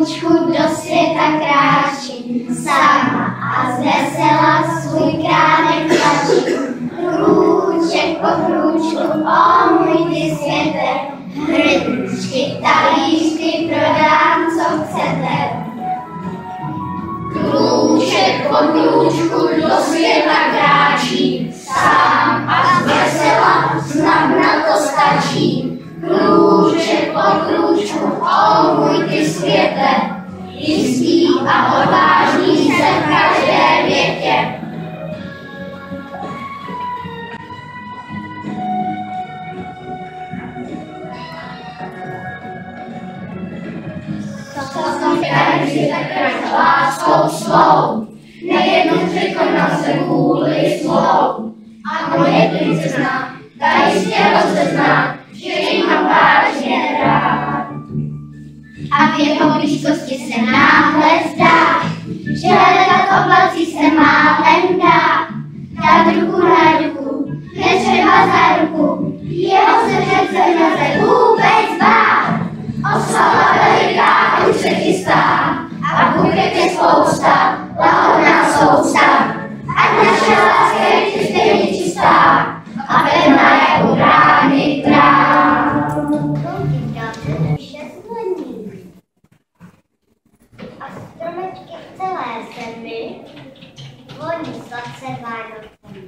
růčku do světa kráčím, sama a zvesela svůj kránek tlačím. Krůček po krůčku, o můj ty světe, hrnčky, talířky, prodám, co chcete. Krůček po krůčku do světa kráčím, sám a zvesela, snad na to stačí. Krůček po krůčku, o můj ty světe, jistý a odvážný jsem v každé větě. To jsem tady tak láskou svou, nejednou překonal jsem kvůli svou. A moje princezna, ta jistě rozezná, že ji mám vážně rád. A v jeho blízkosti se náhle zdá, že hledat v oblacích se málem dá. Dát ruku na ruku, netřeba za ruku, jeho se přece nelze vůbec bát. Oslava veliká už se chystá, a buket je spousta, lahodná sousta. Ať naše láska je stejně čistá, a pevná jako brány práv. A stromečky v celé zemi voní sladce Vánocem.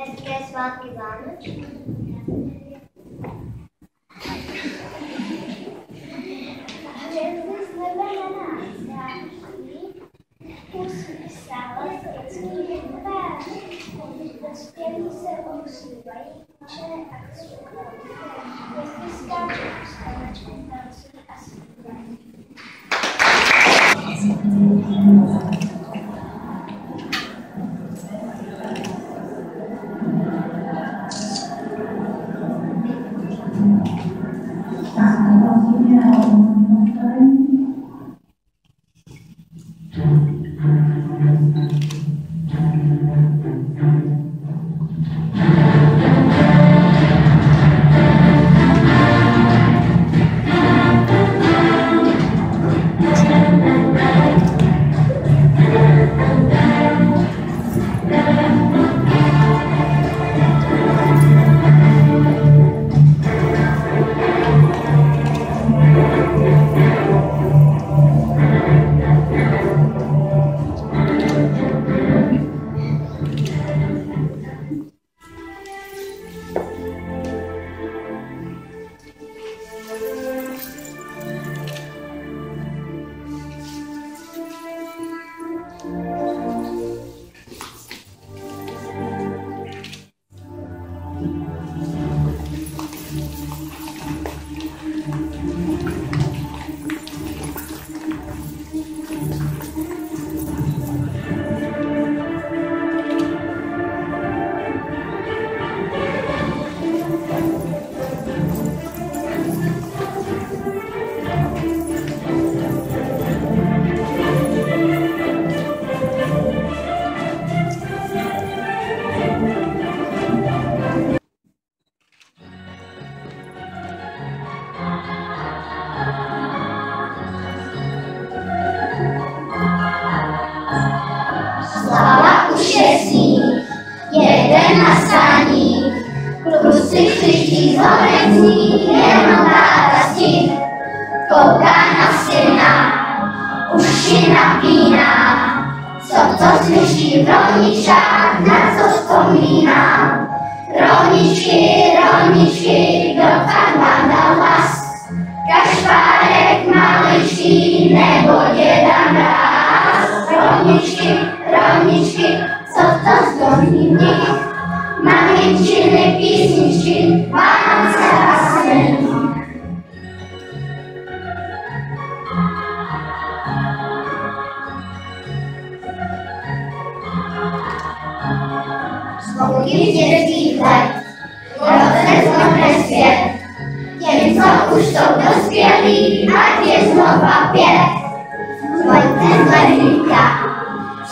Hezké svátky vánoční. Hvězdy z nebe na nás září, musí stále vždycky vypát. Dospělí se ohřívají, čele a křičují. Hvězdy skáčou, stromečky tancují a zpívají.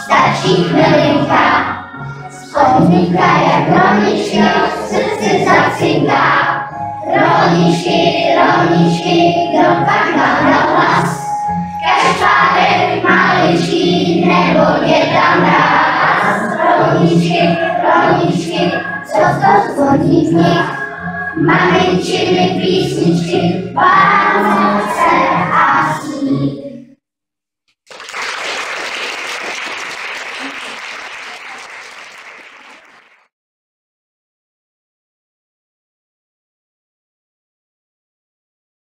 Stačí chvilinka, vzpomínka jak ronička, v srdci zacinká. Roničky, kdo pak má na hlas, Kašpárek maličký, nebo je tam ráz. Rolničky, co to zvoní v nich. Maminčiny písničky, Vánoce a sníh.